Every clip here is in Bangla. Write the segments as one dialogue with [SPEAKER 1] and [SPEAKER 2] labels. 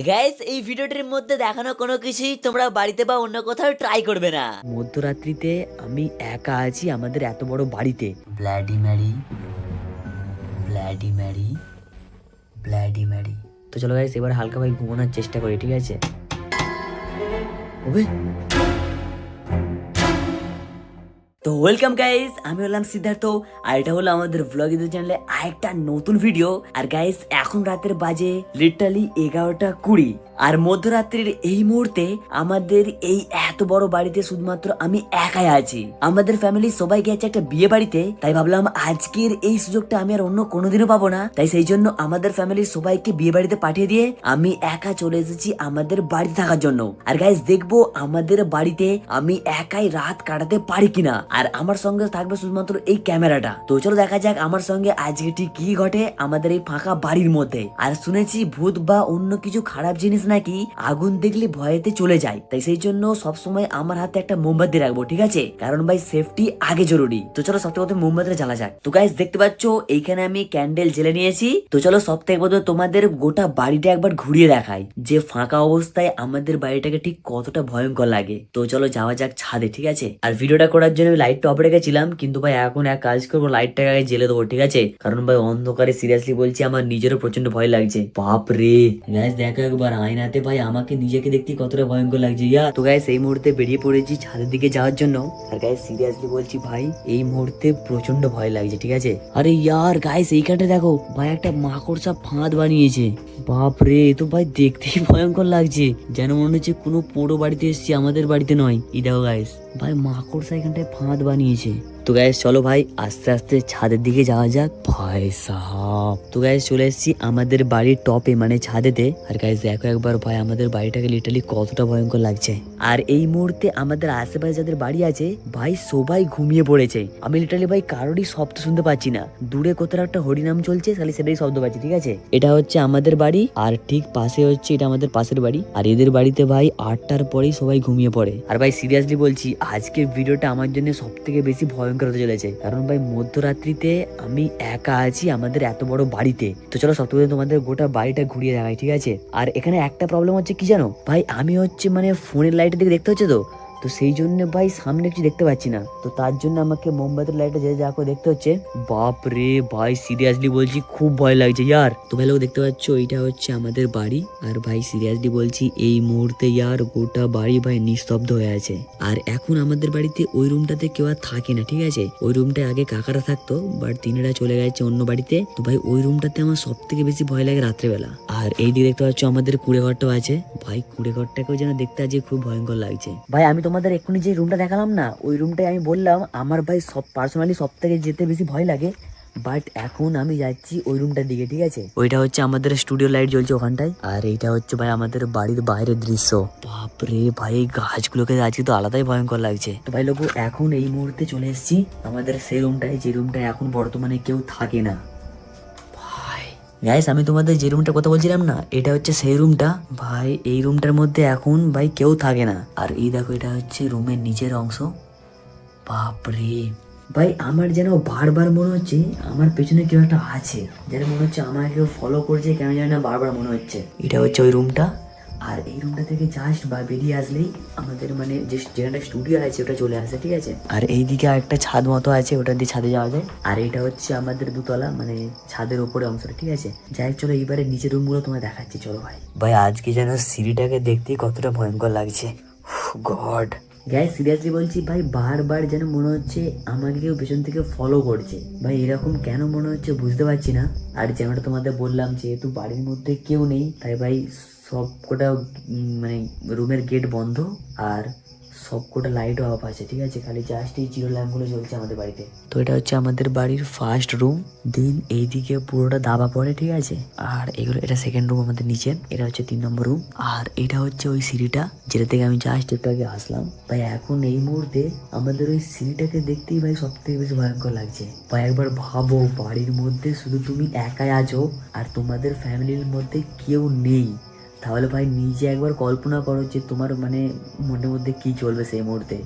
[SPEAKER 1] গাইস এই ভিডিওটির মধ্যে দেখানো কোনো কিছুই তোমরা বাড়িতে বা অন্য কোথাও ট্রাই করবে না।
[SPEAKER 2] মধ্যরাত্রিতে আমি একা আছি আমাদের এত বড় বাড়িতে।
[SPEAKER 1] Bloody Mary, Bloody Mary, Bloody Mary.
[SPEAKER 2] তো চলো গাইস এবার হালকা ভাই ঘুমানোর চেষ্টা করি, ঠিক আছে? ওবে তো ওয়েলকাম গাইস, আমি হলাম সিদ্ধার্থ আর এটা হলো আমাদের ব্লগ ইউটিউব চ্যানেলে আরেকটা নতুন ভিডিও। আর গাইস এখন রাতের বাজে লিটারালি 11:20 আর মধ্যরাত্রির এই মুহূর্তে আমাদের এই এত বড় বাড়িতে শুধুমাত্র আমি একাই আছি। আমাদের ফ্যামিলি সবাই গেছে একটা বিয়ে বাড়িতে, তাই ভাবলাম আজকের এই সুযোগটা আমি আর অন্য কোনোদিনও পাবো না। তাই সেই জন্য আমাদের ফ্যামিলির সবাইকে বিয়ে বাড়িতে পাঠিয়ে দিয়ে আমি একা চলে এসেছি আমাদের বাড়িতে থাকার জন্য। আর গাইস দেখবো আমাদের বাড়িতে আমি একাই রাত কাটাতে পারি কিনা। আর আমার সঙ্গে থাকবে শুধুমাত্র এই ক্যামেরাটা। তো চলো দেখা যাক আমার সঙ্গে আজকে ঠিক কি ঘটে আমাদের এই ফাঁকা বাড়ির মধ্যে। আর শুনেছি ভূত বা অন্য কিছু খারাপ জিনিস নাকি আগুন দেখলে ভয়েতে চলে যায়, তাই সেই জন্য সবসময় আমার হাতে একটা মোমবাতি রাখবো, ঠিক আছে? কারণ ভাই সেফটি আগে জরুরি। তো চলো সব থেকে প্রথমে মোমবাতিটা জ্বালা যাক। তো গাইস দেখতে পাচ্ছ এইখানে আমি ক্যান্ডেল জ্বেলে নিয়েছি। তো চলো সব থেকে প্রথমে তোমাদের গোটা বাড়িটা একবার ঘুরিয়ে দেখাই যে ফাঁকা অবস্থায় আমাদের বাড়িটাকে ঠিক কতটা ভয়ঙ্কর লাগে। তো চলো যাওয়া যাক ছাদে, ঠিক আছে? আর ভিডিওটা করার জন্য আমি লাইটটা অফ রেখেছিলাম, কিন্তু ভাই এখন এক কাজ করবো, লাইটটাকে আগে জ্বেলে দেবো, ঠিক আছে? কারণ ভাই অন্ধকারে সিরিয়াসলি বলছি আমার নিজেরও প্রচন্ড ভয় লাগছে। বাপ রে গাইস দেখো একবার আয়নাতে ভাই আমাকে নিজেকে দেখতে কতটা ভয়ঙ্কর লাগছে ইয়া। তো গাইস এই মুহূর্তে বেরিয়ে পড়েছি ছাদের দিকে যাওয়ার জন্য। আর গাইস সিরিয়াসলি বলছি ভাই এই মুহূর্তে প্রচন্ড ভয় লাগছে, ঠিক আছে? আরে ইয়ার গাইস এইখানটা দেখো ভাই একটা মাকড়সা ফাঁদ বানিয়েছে। বাপ রে তো ভাই দেখতেই ভয়ঙ্কর লাগছে, যেন মনে হচ্ছে কোনো পোড়ো বাড়িতে এসেছি, আমাদের বাড়িতে নয়। এই দেখো গাইস ভাই মাকড়সা এখানটায় ফাঁদ বানিয়েছে। তো গাইস চলো ভাই আস্তে আস্তে ছাদের দিকে যাওয়া যাক। ভাই সাহাব তো গাইস চলে এসেছি আমাদের বাড়ির টপে মানে ছাদেতে। আর গাইস দেখো একবার ভাই আমাদের বাড়িটাকে লিটারালি কতটা ভয়ঙ্কর লাগছে। আর এই মুহূর্তে আমাদের আশেপাশে যাদের বাড়ি আছে ভাই সবাই ঘুমিয়ে পড়েছে। আমি লিটারালি ভাই কারোরই শব্দ শুনতে পাচ্ছি না। দূরে কোথাও একটা হরিনাম চলছে, খালি সেটাই শব্দ পাচ্ছি, ঠিক আছে? এটা হচ্ছে আমাদের বাড়ি আর ঠিক পাশে হচ্ছে এটা আমাদের পাশের বাড়ি। আর এদের বাড়িতে ভাই 8টার পরেই সবাই ঘুমিয়ে পড়ে। আর ভাই সিরিয়াসলি বলছি আজকের ভিডিওটা আমার জন্য সব থেকে বেশি ভয়ঙ্কর হতে চলেছে, কারণ ভাই মধ্যরাত্রিতে আমি একা আছি আমাদের এত বড় বাড়িতে। তো চলো সত্যি তোমাদের গোটা বাড়িটা ঘুরিয়ে দেখাই, ঠিক আছে? আর এখানে একটা প্রবলেম হচ্ছে কি জানো ভাই, আমি হচ্ছে মানে ফোনের লাইটের দিকে দেখতে হচ্ছে তো সেই জন্য ভাই সামনে কিছু দেখতে পাচ্ছি না। তো তার জন্য আমাকে মোমবাতির লাইটে যে যা করে দেখতে হচ্ছে। বাপ রে ভাই সিরিয়াসলি বলছি খুব ভয় লাগছে ইয়ার। তো ভাই লোক দেখতে পাচ্ছ এইটা হচ্ছে আমাদের বাড়ি। আর ভাই সিরিয়াসলি বলছি এই মুহূর্তে ইয়ার গোটা বাড়ি ভাই নিস্তব্ধ হয়ে আছে। আর এখন আমাদের বাড়িতে ওই রুমটাতে কেউ আর থাকে না, ঠিক আছে? ওই রুমটায় আগে কাকারা থাকতো, বাট তিনারা চলে গেছে অন্য বাড়িতে। তো ভাই ওই রুমটাতে আমার সব থেকে বেশি ভয় লাগে রাত্রেবেলা। আর এই দিকে দেখতে পাচ্ছ আমাদের কুড়ে ঘরটাও আছে। ভাই কুড়ে ঘরটাকেও যেন দেখতে আজকে খুব ভয়ঙ্কর লাগছে। ভাই আমি তোমাদের এক্ষুনি যে রুমটা দেখালাম না, ওই রুমটাই আমি বললাম আমার ভাই সব পার্সোনালি সব থেকে যেতে বেশি ভয় লাগে। বাট এখন আমি যাচ্ছি ওই রুমটার দিকে, ঠিক আছে? ওইটা হচ্ছে আমাদের স্টুডিও লাইট জ্বলছে ওখানটায়। আর এইটা হচ্ছে ভাই আমাদের বাড়ির বাইরের দৃশ্য। বাপরে ভাই এই গাছগুলোকে আজকে তো আলাদাই ভয়ঙ্কর লাগছে। তো ভাই লোক এখন এই মুহূর্তে চলে এসেছি আমাদের সেই রুমটায়, যে রুমটায় এখন বর্তমানে কেউ থাকে না। গাইস আমি তোমাদের যে রুমটার কথা বলছিলাম না, এটা হচ্ছে সেই রুমটা। ভাই এই রুমটার মধ্যে এখন ভাই কেউ থাকে না। আর এই দেখো এটা হচ্ছে রুমের নিচের অংশ। বাপরে ভাই আমার যেন বারবার মনে হচ্ছে আমার পেছনে কেউ একটা আছে, যেন মনে হচ্ছে আমাকে কেউ ফলো করছে, কেন জানি না বারবার মনে হচ্ছে। এটা হচ্ছে ওই রুমটা। আর এই রুমটা থেকে জাস্ট বা বেরিয়ে আসলেই আমাদের মানে যেখানটা স্টুডিও আছে ওটা চলে আসে, ঠিক আছে? আর এইদিকে একটা ছাদ মতো আছে, ওটা দিয়ে ছাদে যাওয়া যায়। আর এটা হচ্ছে আমাদের দুতলা মানে ছাদের উপরে অংশটা, ঠিক আছে? যাই চলো এবারে নিচের রুমগুলো তোমায় দেখাচ্ছি, চলো ভাই। ভাই আজকে যেন সিঁড়িটাকে দেখতেই কতটা ভয়ঙ্কর লাগছে। গড গাইস সিরিয়াসলি বলছি ভাই বারবার যেন মনে হচ্ছে আমাকে কেউ পেছন থেকে ফলো করছে। ভাই এরকম কেন মনে হচ্ছে বুঝতে পারছি না। আর যেমনটা তোমাদের বললাম যেহেতু বাড়ির মধ্যে কেউ নেই, তাই ভাই সব কটা মানে রুমের গেট বন্ধ আর সব কটা লাইটও অফ আছে, ঠিক আছে? খালি জাস্ট এই জিরো ল্যাম্পগুলো জ্বলছে আমাদের বাড়িতে। তো এটা হচ্ছে আমাদের বাড়ির ফার্স্ট রুম। দিন এইদিকে পুরোটা দাবা পড়ে, ঠিক আছে? আর এগুলো এটা সেকেন্ড রুম আমাদের নিচে, এটা হচ্ছে 3 নম্বর রুম। আর এটা হচ্ছে ওই সিঁড়িটা যেটা থেকে আমি জাস্ট একটু আগে আসলাম। ভাই এখন এই মুহূর্তে আমাদের ওই সিঁড়িটাকে দেখতেই ভাই সব থেকে বেশি ভয়ঙ্কর লাগছে। ভাই একবার ভাবো বাড়ির মধ্যে শুধু তুমি একাই আছো আর তোমাদের ফ্যামিলির মধ্যে কেউ নেই। তাহলে ভাই নিজে একবার কল্পনা করো যে তোমার মানে মনের মধ্যে কি চলবে সেই মুহূর্তে।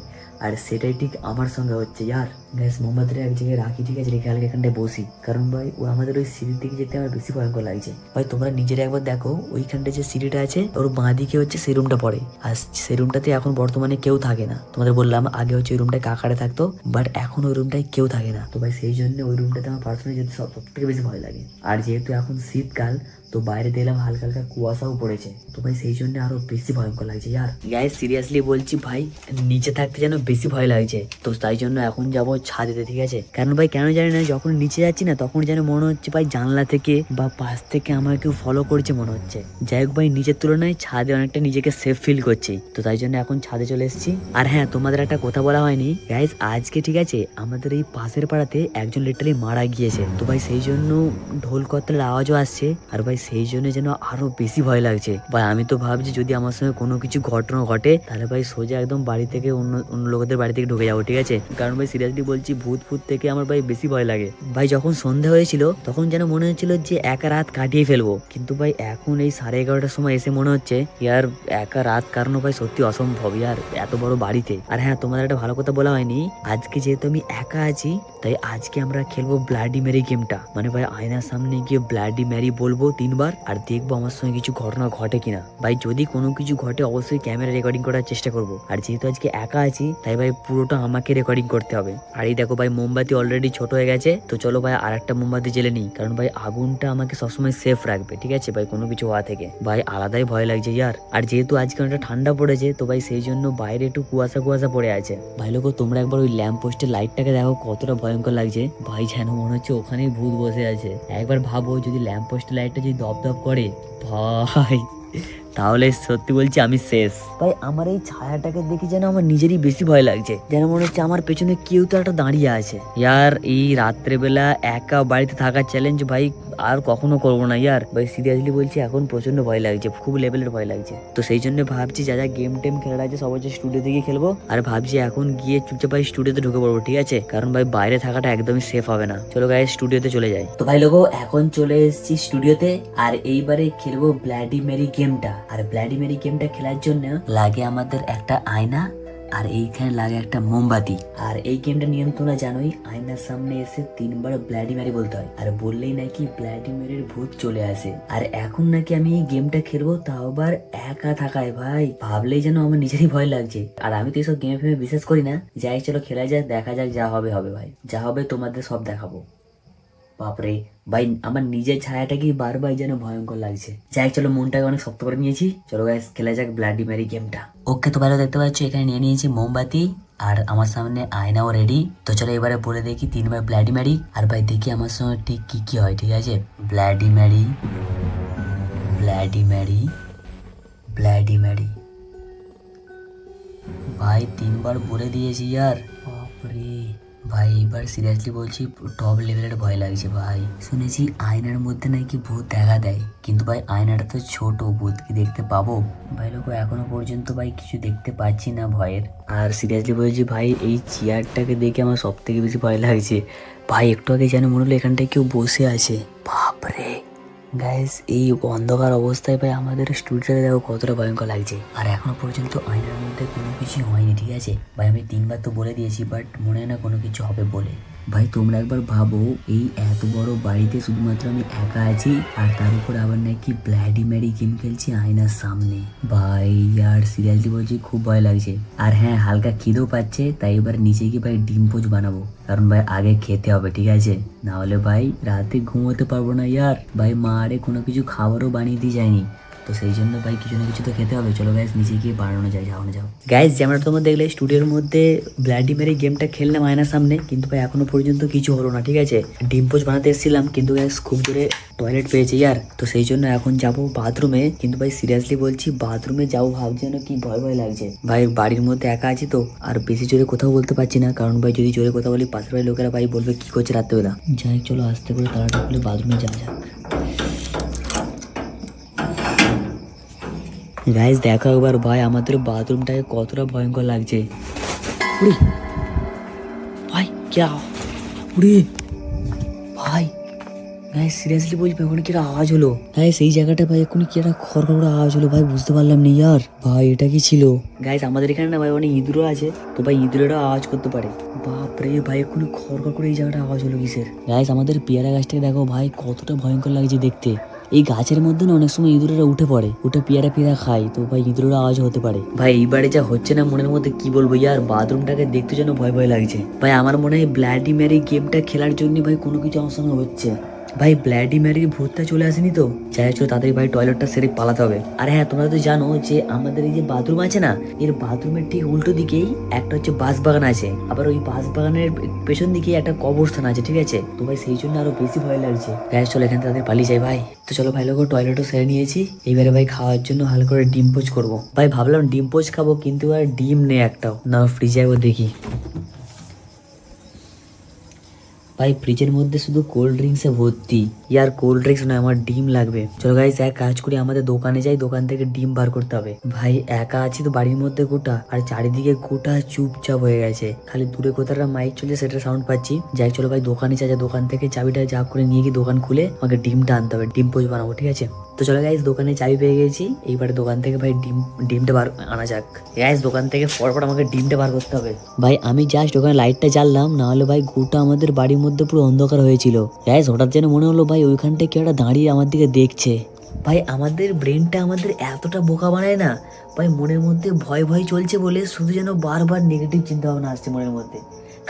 [SPEAKER 2] আর সেটাই ঠিক আমার সঙ্গে হচ্ছে ইয়ার। গ্যাস মোমবাতিটা এক জায়গায় রাখি, ঠিক আছে, রেখে হালকা এখানটায় বসি, কারণ ভাই ও আমাদের ওই সিঁড়ির দিকে যেতে আমার বেশি ভয়ঙ্কর লাগছে। ভাই তোমরা নিজেরা একবার দেখো, ওইখানটা যে সিঁড়িটা আছে ওর বাঁ দিকে হচ্ছে সেই রুমটা পড়ে, আর সেই রুমটাতে এখন বর্তমানে কেউ থাকে না। তোমাদের বললাম আগে হচ্ছে ওই রুমটায় কাকারে থাকতো, বাট এখন ওই রুমটায় কেউ থাকে না। তো ভাই সেই জন্য ওই রুমটাতে আমার পার্সোনালি যেতে সব থেকে বেশি ভয় লাগে। আর যেহেতু এখন শীতকাল, তো বাইরে দেখলাম হালকা হালকা কুয়াশাও পড়েছে, তো ভাই সেই জন্য আরো বেশি ভয়ঙ্কর লাগছে ইয়ার। গাইস সিরিয়াসলি বলছি ভাই, নিচে থাকতে যেন বেশি ভয় লাগছে। তো তাই জন্য এখন যাবো ছাদেতে, ঠিক আছে, কারণ ভাই কেন জানি না যখন নিচে যাচ্ছি না তখন যেন মনে হচ্ছে ভাই জানলা থেকে বা পাশ থেকে আমার কেউ ফলো করছে মনে হচ্ছে। যাই হোক ভাই, নিচের তুলনায় ছাদে অনেকটা নিজেকে সেফ ফিল করছি, তো তাই জন্য এখন ছাদে চলে এসেছি। আর হ্যাঁ, তোমাদের একটা কথা বলা হয়নি গাইস, আজকে ঠিক আছে আমাদের এই পাশের পাড়াতে একজন লিটারালি মারা গিয়েছে। তো ভাই সেই জন্য ঢোল করতালের আওয়াজও আসছে, আর ভাই সেই জন্য যেন আরো বেশি ভয় লাগছে। ভাই আমি তো ভাবছি যদি আমার সঙ্গে কোনো কিছু ঘটনা ঘটে তাহলে ভাই সোজা একদম বাড়ি থেকে অন্য অন্য লোকেদের বাড়ি থেকে ঢুকে যাবো, ঠিক আছে, কারণ ভাই সিরিয়াসলি বলছি ভূত ফুত থেকে আমার ভাই বেশি ভয় লাগে। ভাই যখন সন্ধ্যা হয়েছিল তখন যেন মনে হচ্ছিল যে একা রাত কাটিয়ে ফেলবো, কিন্তু ভাই এখন এই 11:30টার সময় এসে মনে হচ্ছে ইয়ার একা রাত কাটানো ভাই সত্যি অসম্ভব ইয়ার, এত বড় বাড়িতে। আর হ্যাঁ, তোমাদের একটা ভালো কথা বলা হয়নি, আজকে যেহেতু আমি একা আছি তাই আজকে আমরা খেলবো ব্লাডি ম্যারি গেমটা। মানে ভাই আয়নার সামনে গিয়ে ব্লাডি ম্যারি বলবো 3 বার, আর দেখবো আমার সঙ্গে কিছু ঘটনা ঘটে কিনা। ভাই যদি কোনো কিছু ঘটে অবশ্যই ক্যামেরা রেকর্ডিং করার চেষ্টা করবো, আর যেহেতু আজকে একা আছি তাই ভাই পুরোটা আমাকে রেকর্ডিং করতে হবে। আর এই দেখো ভাই মোমবাতি অলরেডি ছোট হয়ে গেছে, তো চলো ভাই আর একটা মোমবাতি জ্বেলে নিই, কারণ ভাই আগুনটা আমাকে সবসময় সেফ রাখবে, ঠিক আছে ভাই, কোনো কিছু হওয়া থেকে। ভাই আলাদাই ভয় লাগছে ইয়ার। আর যেহেতু আজকে অনেকটা ঠান্ডা পড়েছে তো ভাই সেই জন্য বাইরে একটু কুয়াশা কুয়াশা পড়ে আছে। ভাই লোক তোমরা একবার ওই ল্যাম্প পোস্টের লাইটটাকে দেখো কতটা ভয়ঙ্কর লাগছে। ভাই যেন মনে হচ্ছে ওখানেই ভূত বসে আছে। একবার ভাবো যদি ল্যাম্প পোস্টের লাইটটা যদি দপ দপ করে ভাই, তাহলে সত্যি বলছি আমি শেষ। ভাই আমার এই ছায়াটাকে দেখে যেন আমার নিজেরই বেশি ভয় লাগছে, যেন মনে হচ্ছে আমার পেছনে কেউ তো একটা দাঁড়িয়ে আছে। ইয়ার এই রাত্রেবেলা একা বাড়িতে থাকার চ্যালেঞ্জ ভাই আর কখনো করবো না ইয়ার। ভাই সিরিয়াসলি বলছি এখন প্রচন্ড ভয় লাগছে, খুব লেভেলের ভয় লাগছে। তো সেই জন্য ভাবছি যা যা গেম টেম খেলার আছে সব হচ্ছে স্টুডিওতে গিয়ে খেলবো, আর ভাবছি এখন গিয়ে চুপচাপ ভাই স্টুডিওতে ঢুকে পড়বো, ঠিক আছে, কারণ ভাই বাইরে থাকাটা একদমই সেফ হবে না। চলো গাইস স্টুডিওতে চলে যাই। তো ভাই লোগো এখন চলে এসেছি স্টুডিওতে, আর এইবারে খেলবো ব্লাডি ম্যারি গেমটা। আর ব্লাডি ম্যারি গেমটা খেলার জন্য লাগে আমাদের একটা আয়না, আর এইখানে লাগে একটা মোমবাতি। আর এই গেমটা নিয়ম তোমরা জানোই, আয়নার সামনে এসে 3 বার ব্লাডি ম্যারি বলতে হয়, আর বললেই নাকি ব্লাডি ম্যারির ভূত চলে আসে। আর এখন নাকি আমি এই গেমটা খেলবো তাও আবার একা থাকায়, ভাই ভাবলেই যেন আমার নিজেরই ভয় লাগছে। আর আমি তো এইসব গেমে ফেমে বিশ্বাস করি না, যাই চলো খেলা যাক, দেখা যাক, যা হবে হবে ভাই, যা হবে তোমাদের সব দেখাবো। বাপরে ভাই আমার নিজের ছায়াটাকে বারবার যেন ভয়ঙ্কর লাগছে। যাই চলো, মনটাকে অনেক শক্ত করে নিয়েছি, চলো গাইস খেলা যাক ব্লাডি ম্যারি গেমটা। ওকে তো ভালো দেখতে পাচ্ছ এখানে নিয়ে নিয়েছি মোমবাতি, আর আমার সামনে আয়নাও রেডি। তো চলো এবারে বলে দেখি 3 বার ব্লাডি ম্যারি, আর ভাই দেখি আমার সঙ্গে ঠিক কি কি হয়, ঠিক আছে, Bloody Mary, Bloody Mary, Bloody Mary. ভাই 3 বার বলে দিয়েছি ইয়ার। বাপরে ভাই এবার সিরিয়াসলি বলছি টপ লেভেলের ভয় লাগছে। ভাই শুনেছি আয়নার মধ্যে নাকি ভূত দেখা দেয়, কিন্তু ভাই আয়নাটা তো ছোট, ভূত কি দেখতে পাবো? ভাই লোক এখনো পর্যন্ত ভাই কিছু দেখতে পাচ্ছি না ভয়ের। আর সিরিয়াসলি বলছি ভাই এই চেয়ারটাকে দেখে আমার সব থেকে বেশি ভয় লাগছে। ভাই একটু আগে যেন মনে হলো এখানটায় কেউ বসে আছে। বাপরে গাইস এই অন্ধকার অবস্থায় ভাই আমাদের স্টুডিওতে দেখো কতটা ভয়ঙ্কর লাগছে। আর এখনো পর্যন্ত আয়নার মধ্যে কোনো কিছু হয়নি, ঠিক আছে ভাই, আমি 3 বার তো বলে দিয়েছি, বাট মনে হয় না কোনো কিছু হবে বলে। ভাই তোমরা একবার ভাবো এই এত বড় বাড়িতে শুধুমাত্র আমি একা আছি, আর তার উপর আবার নাকি ব্লাডি ম্যারি গেম খেলছি আয়নার সামনে। ভাই আর সিরিয়াসলি বলছি খুব ভয় লাগছে। আর হ্যাঁ হালকা খিদেও পাচ্ছে, তাই এবার নিচে গিয়ে ভাই ডিম পোচ বানাবো, কারণ ভাই আগে খেতে হবে, ঠিক আছে, না হলে ভাই রাতে ঘুমোতে পারবো না ইয়ার। ভাই মা আরে কোনো কিছু খাবারও বানিয়ে দিয়ে যায়নি, তো সেই জন্য ভাই কিছু না কিছু তো খেতে হবে। চলো গাইস নিচে গিয়ে বানানো যায়, যাও না যাও। গাইস যেমন তোমরা দেখলে স্টুডিওর মধ্যে ব্লাডি ম্যারি গেমটা খেললাম আয়নার সামনে, কিন্তু ভাই এখনো পর্যন্ত কিছু হলো না, ঠিক আছে। ডিম পোচ বানাতে এসেছিলাম, কিন্তু গাইস খুব জোরে টয়লেট পেয়েছে ইয়ার, তো সেই জন্য এখন যাব বাথরুমে। কিন্তু ভাই সিরিয়াসলি বলছি বাথরুমে যাবো ভাবছি যেন কি ভয় ভয় লাগছে। ভাই বাড়ির মধ্যে একা আছি তো, আর বেশি জোরে কোথাও বলতে পারছি না, কারণ ভাই যদি জোরে কথা বলি পাশের বাড়ির লোকেরা ভাই বলবে কি করছে রাত্রেবেলা। যাই চলো আস্তে করে তাড়াটা খুলে বাথরুমে যাওয়া যাক। গাইস দেখো একবার ভাই আমাদের বাথরুমটাকে কতটা ভয়ঙ্কর লাগছে। উড়ি ভাই क्या उड़ी भाई গাইস সিরিয়াসলি বলছি ভাই ওখানে কি একটা আওয়াজ হলো। গাইস এই জায়গাটা ভাই এক্ষুনি কি একটা খড়খড় করে আওয়াজ হলো ভাই, বুঝতে পারলাম না ইয়ার। ভাই এটা কি ছিল? গাইস আমাদের এখানে না ভাই অনেক ইঁদুরও আছে, তো ভাই ইঁদুরেরও আওয়াজ করতে পারে। বাপরে ভাই এক্ষুনি খড়খড় করে এই জায়গাটা আওয়াজ হলো কিসের? গাইস আমাদের পেয়ারা গাছটাকে দেখো ভাই কতটা ভয়ঙ্কর লাগছে দেখতে। এই গাছের মধ্যে না অনেক সময় ইঁদুরেরা উঠে পড়ে, উঠে পেয়ারা পেয়ারা খায়, তো ভাই ইঁদুরেরও আওয়াজ হতে পারে। ভাই এইবারে যা হচ্ছে না মনের মধ্যে কি বলবো ইয়ার, বাথরুমটাকে দেখতে যেন ভয় ভয় লাগছে। ভাই আমার মনে হয় ব্লাডি ম্যারি গেমটা খেলার জন্য ভাই কোনো কিছু আমার সঙ্গে হচ্ছে। ভাই ব্লাডি ম্যারির ভূতটা চলে আসেনি তো? যাই হোক তাড়াতাড়ি ভাই টয়লেটটা সেরে পালাতে হবে। আর হ্যাঁ তোমরা তো জানো যে আমাদের এই যে বাথরুম আছে না, এর বাথরুমের ঠিক উল্টো দিকেই একটা হচ্ছে বাঁশবাগান আছে, আবার ওই বাঁশবাগানের পেছন দিকে একটা কবরস্থান আছে, ঠিক আছে? তো ভাই সেই জন্য আরো বেশি ভয় লাগছে। গ্যাস চলো এখান থেকে তাদের পালিয়ে যাই ভাই। তো চলো ভাই লোক টয়লেটও সেরে নিয়েছি, এইবারে ভাই খাওয়ার জন্য হালকা করে ডিম পোচ করবো। ভাই ভাবলাম ডিম পোচ খাবো কিন্তু আর ডিম নেই একটাও, না ফ্রিজে একবার দেখি। ভাই ফ্রিজের মধ্যে শুধু কোল্ড ড্রিঙ্কসে ভর্তি। ইয়ার কোল্ড ড্রিঙ্কস নয়, আমার ডিম লাগবে। চলো গাইস এক কাজ করি, আমাদের দোকানে যাই, দোকান থেকে ডিম বার করতে হবে। ভাই একা আছি তো বাড়ির মধ্যে গোটা, আর চারিদিকে গোটা চুপচাপ হয়ে গেছে, খালি দূরে কোথাটা মাইক চলছে সেটা সাউন্ড পাচ্ছি। যাই চলো ভাই দোকানে যাই, দোকান থেকে চাবিটা যা করে নিয়ে গিয়ে দোকান খুলে আমাকে ডিমটা আনতে হবে, ডিম পোচ বানাবো, ঠিক আছে? তো চলো গাইস দোকানে চাবি পেয়ে গেছি, এইবারে দোকান থেকে ভাই ডিমটা বার আনা যাক। গাইস দোকান থেকে ফটফট আমাকে ডিমটা বার করতে হবে। ভাই আমি জাস্ট ওখানে লাইটটা জ্বাললাম, না হলে ভাই গোটা আমাদের বাড়ির মধ্যে পুরো অন্ধকার হয়েছিল। গাইস হঠাৎ যেন মনে হলো ভাই ওইখানটায় কেউ একটা দাঁড়িয়ে আমার দিকে দেখছে। ভাই আমাদের ব্রেনটা আমাদের এতটা বোকা বানায় না ভাই, মনের মধ্যে ভয় ভয় চলছে বলে শুধু যেন বারবার নেগেটিভ চিন্তা ভাবনা আসছে মনের মধ্যে।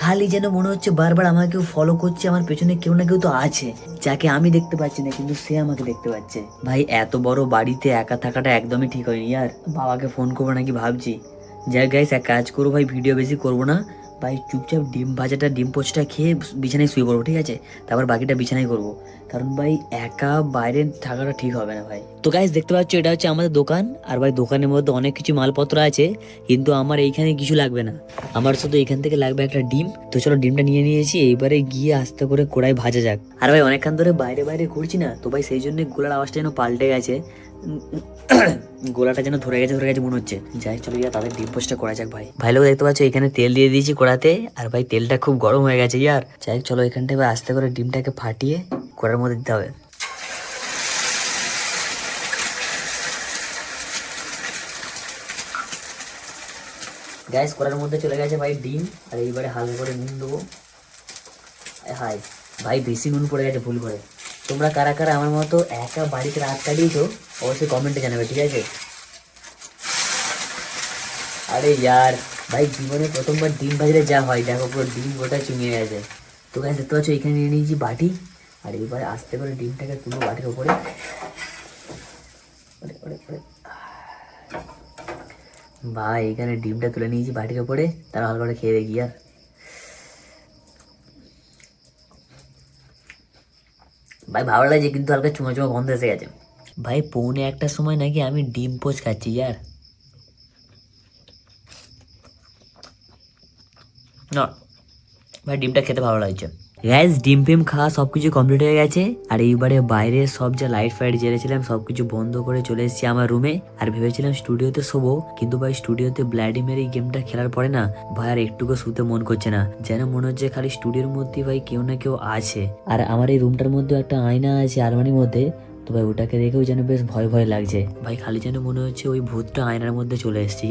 [SPEAKER 2] খালি যেন মনে হচ্ছে বারবার আমাকে কেউ ফলো করছে, আমার পেছনে কেউ না কেউ তো আছে, যাকে আমি দেখতে পাচ্ছি না কিন্তু সে আমাকে দেখতে পাচ্ছে। ভাই এত বড় বাড়িতে একা থাকাটা একদমই ঠিক হয়নি ইয়ার, বাবাকে ফোন করবো নাকি ভাবছি। যাই গাইস এক কাজ করবো ভাই, ভিডিও বেশি করবো না ভাই, চুপচাপ ডিম ভাজাটা ডিম পোচটা খেয়ে বিছানায় শুয়ে পড়বো, ঠিক আছে? তারপর বাকিটা বিছানায় করবো, কারণ ভাই একা বাইরে থাকাটা ঠিক হবে না ভাই। তো গাইস দেখতে পাচ্ছ এটা হচ্ছে আমাদের দোকান, আর ভাই দোকানের মধ্যে অনেক কিছু মালপত্র আছে, কিন্তু আমার এইখানে কিছু লাগবে না, আমার শুধু এখান থেকে লাগবে একটা ডিম। তো চলো ডিমটা নিয়ে নিয়েছি, এইবারে গিয়ে আস্তে করে কড়াই ভাজা যাক। আর ভাই অনেকক্ষণ ধরে বাইরে বাইরে ঘুরছি না, তো ভাই সেই জন্য গোলার আওয়াজটা যেন পাল্টে গেছে, গোলাটা যেন ধরে গেছে মনে হচ্ছে। যাই চলো গিয়ে তাদের ডিম পোস্টটা করা যাক। ভাই ভাই লোক দেখতে পাচ্ছ এখানে তেল দিয়ে দিয়েছি কড়াতে, আর ভাই তেলটা খুব গরম হয়ে গেছে ইয়ার। যাই চলো এখানটা এবার আস্তে করে ডিমটাকে ফাটিয়ে কড়ার মধ্যে দিতে হবে। গ্যাস কড়ার মধ্যে চলে গেছে ভাই ডিম, আর এইবারে হালকা করে নুন দেবো। হাই ভাই বেশি নুন পড়ে গেছে ভুল করে। তোমরা কারা কারা আমার মতো একা বাড়িতে রাত কাটিয়েছো অবশ্যই কমেন্টে জানাবে, ঠিক আছে? আরে ইয়ার ভাই জীবনে প্রথমবার ডিম ভাজলে যা হয় দেখো, পুরো ডিম গোটা চুমিয়ে গেছে। তো গাইস দেখতে পাচ্ছ এখানে নিয়ে নিয়েছি বাটি, আর এবারে আস্তে করে ডিমটাকে তুলো বাটির ওপরে। ভাই এখানে ডিমটা তুলে নিয়েছি বাটির ওপরে, তারা হালকা করে খেয়ে দেখি। আর ভাই ভালো লাগছে কিন্তু হালকা চুমা চুমা গন্ধ এসে গেছে। ভাই 1:45টার সময় নাকি আমি ডিম পোচ খাচ্ছি ইয়ার। না ভাই ডিমটা খেতে ভালো লাগছে। গ্যাস ডিম ফিম খাওয়া সবকিছু কমপ্লিট হয়ে গেছে, আর এইবারে বাইরে সব যা লাইট ফাইট জ্বেলেছিলাম সবকিছু বন্ধ করে চলে এসেছি আমার রুমে। আর ভেবেছিলাম স্টুডিওতে শোবো, কিন্তু ভাই স্টুডিওতে ব্লাডি মেরি গেমটা খেলার পরে না ভাই আর একটুকু শুতে মন করছে না, যেন মনে হচ্ছে খালি স্টুডিওর মধ্যে ভাই কেউ না কেউ আছে। আর আমার এই রুমটার মধ্যে একটা আয়না আছে আলমারির মধ্যে, তো ভাই ওটাকে দেখেও যেন বেশ ভয় ভয় লাগছে ভাই, খালি যেন মনে হচ্ছে ওই ভূতটা আয়নার মধ্যে চলে এসেছে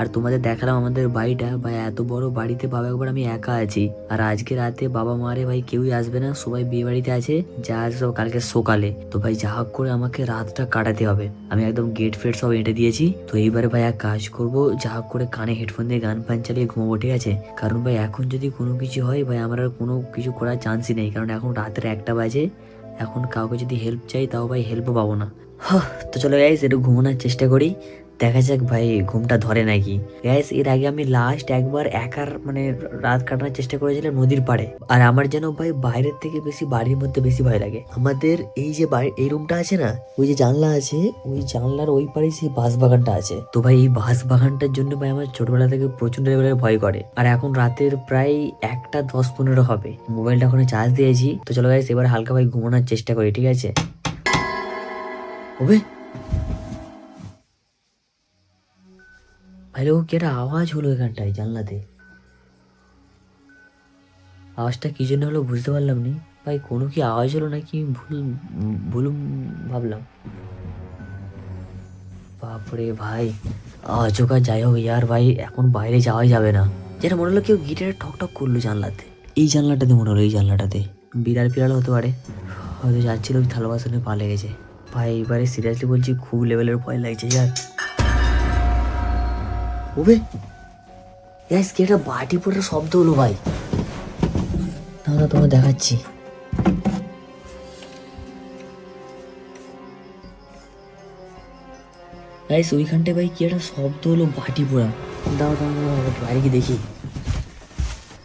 [SPEAKER 2] আর তোমাদের দেখালাম আমাদের বাড়িটা, ভাই এত বড় বাড়িতে বাবা একবার আমি একা আছি, আর আজকে রাতে বাবা মারে ভাই কেউই আসবে না, সবাই বিয়ে বাড়িতে আছে, যা আছে সব কালকে সকালে। তো ভাই যা হোক করে আমাকে রাতটা কাটাতে হবে, আমি একদম গেট ফেট সব এঁটে দিয়েছি। তো এইবারে ভাই এক কাজ করবো, যা হোক করে কানে হেডফোন দিয়ে গান ফান চালিয়ে ঘুমাবো, ঠিক আছে? কারণ ভাই এখন যদি কোনো কিছু হয় ভাই আমার আর কোনো কিছু করার চান্সই নেই, কারণ এখন রাতের 1টা বাজে, এখন কাউকে যদি হেল্প চাই তাও ভাই হেল্পও পাবো না। তো চলো গাইস একটু ঘুমানোর চেষ্টা করি, দেখা যাক ভাই ঘুমটা ধরে নাকি। গাইস এর আগে আমি লাস্ট একবার একার মানে রাত কাটানোর চেষ্টা করেছিলাম নদীর পাড়ে, আর আমার যেন ভাই বাইরের থেকে বেশি বাড়ির মধ্যে বেশি ভয় লাগে। আমাদের এই যে বাড়ি এই রুমটা আছে না, ওই যে জানলা আছে, ওই জানলার ওই পারে সেই বাঁশ বাগানটা আছে। তো ভাই এই বাঁশ বাগানটার জন্য ভাই আমার ছোটবেলা থেকে প্রচন্ড লেভেলের ভয় করে। আর এখন রাতের প্রায় 1:10-15 হবে, মোবাইলটা ওখানে চার্জ দিয়েছি। তো চলো গাইস এবার হালকা ভাই ঘুমানোর চেষ্টা করি, ঠিক আছে? ওবে ভাই লোক কি একটা আওয়াজ হলো এখানটায় জানলাতে, আওয়াজটা কি জন্য হলো বুঝতে পারলাম নি। ভাই কোনো কি আওয়াজ হলো নাকি ভুল ভুল ভাবলাম? বাপরে ভাই, আওয়াজ হোক আর যাই হোক ইয়ার ভাই, এখন বাইরে যাওয়াই যাবে না। যেটা মনে হলো কেউ গিটারে ঠক ঠক করলো জানলাতে, এই জানলাটাতে মনে হলো, এই জানলাটাতে। বিড়াল ফিরাল হতে পারে, হয়তো যাচ্ছিল ওই থালা বাসনে পা লেগেছে। ভাই এবারে সিরিয়াসলি বলছি, খুব লেভেলের ভয় লাগছে ইয়ার। ওবে গ্যাস কি একটা বাটি পড়ে শব্দ হলো ভাই, না তোমার দেখাচ্ছি। গাইস ওইখানটায় ভাই কি একটা শব্দ হলো, বাটি পোড়া। দাও বাইরে কি দেখি।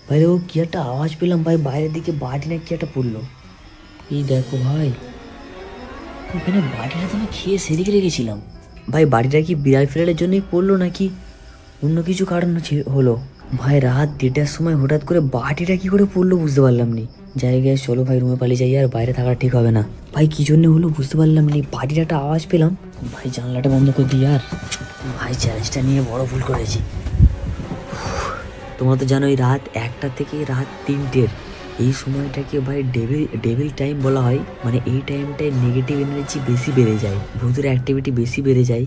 [SPEAKER 2] ভাই দেখো কি একটা আওয়াজ পেলাম ভাই, বাইরের দিকে বাটি না কি একটা পড়লো। এই দেখো ভাই, ওখানে বাটিটা তো আমি খেয়ে সেদিকে রেখেছিলাম। ভাই বাড়িটা কি বিড়াল ফিরালের জন্যই পড়লো নাকি অন্য কিছু কারণ হলো? ভাই রাত 1:30টার সময় হঠাৎ করে বাটিটা কি করে পড়লো বুঝতে পারলাম নি। জায়গায় চলো ভাই রুমে পালিয়ে যাই, আর বাইরে থাকা ঠিক হবে না। ভাই কি জন্য হলো বুঝতে পারলাম নি, বাটিটা একটা আওয়াজ পেলাম। ভাই জানলাটা বন্ধ করে দিই। আর ভাই চ্যালেঞ্জটা নিয়ে বড় ভুল করেছি। তোমরা তো জানোই রাত 1টা থেকে রাত 3টের এই সময়টাকে ভাই ডেভিল টাইম বলা হয়। মানে এই টাইমটায় নেগেটিভ এনার্জি বেশি বেড়ে যায়, ভূতের অ্যাক্টিভিটি বেশি বেড়ে যায়।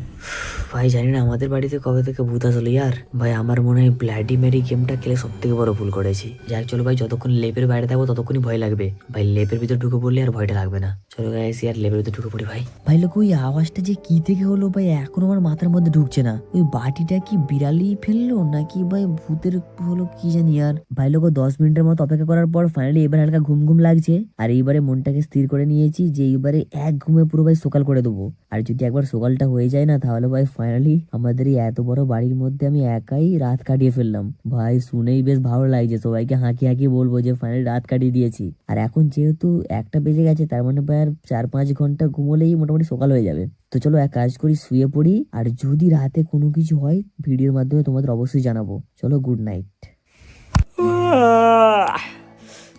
[SPEAKER 2] ভাই জানি না আমাদের বাড়িতে কবে থেকে ভূত আসলো ইয়ার। ভাই আমার মনে হয় ব্লাডি ম্যারি গেমটা খেলে সব থেকে বড় ভুল করেছি। যাই চলো ভাই, যতক্ষণ লেপের বাইরে থাকবো ততক্ষণই ভয় লাগবে। ভাই লেপের ভিতর ঢুকে পড়লে আর ভয়টা লাগবে না। চলো গাইস আর লেপের ভিতর ঢুকে পড়ি। ভাই লোক ওই আওয়াজটা যে কি থেকে হলো ভাই এখনো আমার মাথার মধ্যে ঢুকছে না। ওই বাটিটা কি বিড়ালি ফেললো নাকি ভাই ভূতের হলো কি জানি। আর ভাই লোক 10 মিনিটের মতো অপেক্ষা করার পর ফাইনালি এবার হালকা ঘুম ঘুম লাগছে। আর এইবারে মনটাকে স্থির করে নিয়েছি যে এইবারে এক ঘুমে পুরো ভাই সকাল করে দেবো। আর যদি একবার সকালটা হয়ে যায় না, তাহলে ভাই ফাইনালি আমাদের এই এত বড় বাড়ির মধ্যে আমি একাই রাত কাটিয়ে ফেললাম। ভাই শুনেই বেশ ভালো লাগছে, সবাইকে হাঁকি হাঁকি বলবো যে ফাইনালি রাত কাটিয়ে দিয়েছি। আর এখন যেহেতু 1টা বেজে গেছে, তার মানে ভাই আর 4-5 ঘন্টা ঘুমোলেই মোটামুটি সকাল হয়ে যাবে। তো চলো এক কাজ করি, শুয়ে পড়ি। আর যদি রাতে কোনো কিছু হয় ভিডিওর মাধ্যমে তোমাদের অবশ্যই জানাবো। চলো গুড নাইট।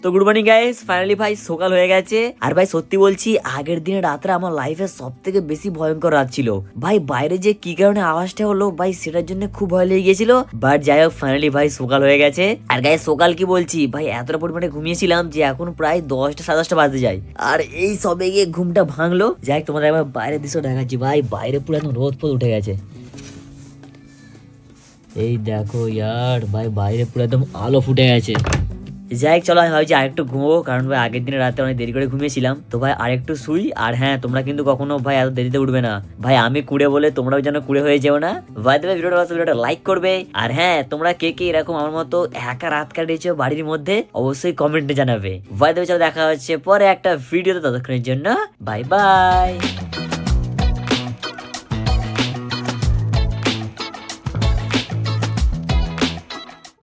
[SPEAKER 2] তো গুড মর্নিং গাইস, ফাইনালি ভাই সকাল হয়ে গেছে। আর ভাই সত্যি বলছি, আগের দিনে রাতটা আমার লাইফে সব থেকে বেশি ভয়ঙ্কর রাত ছিল ভাই। বাইরে যে কি কারণে আওয়াজটা হলো ভাই, সেটার জন্য খুব ভয় লেগে গেছিল। বাট যাই হোক ফাইনালি ভাই সকাল হয়ে গেছে। আর গাইস সকাল কি বলছি ভাই, এতটা পরিমাণে ঘুমিয়েছিলাম যে এখন প্রায় 10টা 10:30 বাজতে যায়। আর এই সবে গিয়ে ঘুমটা ভাঙলো। যাই হোক তোমাদের একবার বাইরের দৃশ্য দেখাচ্ছি। ভাই বাইরে পুরো একদম রোদ ফোদ উঠে গেছে, এই দেখো ইয়ার। ভাই বাইরে পুরো একদম আলো ফুটে গেছে। যাই হোক চলো, আমি ভাবছি আরেকটু ঘুমবো, কারণ ভাই আগের দিনে রাতে অনেক দেরি করে ঘুমিয়েছিলাম। তো ভাই আরেকটু শুই। আর হ্যাঁ, তোমরা কিন্তু কখনো ভাই এত দেরিতে উঠবে না ভাই, আমি কুড়ে বলে তোমরাও যেন কুড়ে হয়ে যেও না ভাই। দেবে ভিডিওটা লাইক করবে। আর হ্যাঁ, তোমরা কে কে এরকম আমার মতো একা রাত কাটিয়েছো বাড়ির মধ্যে অবশ্যই কমেন্টে জানাবে ভাই। দেবে চলো দেখা হচ্ছে পরে একটা ভিডিওতে, ততক্ষণের জন্য বাই বাই।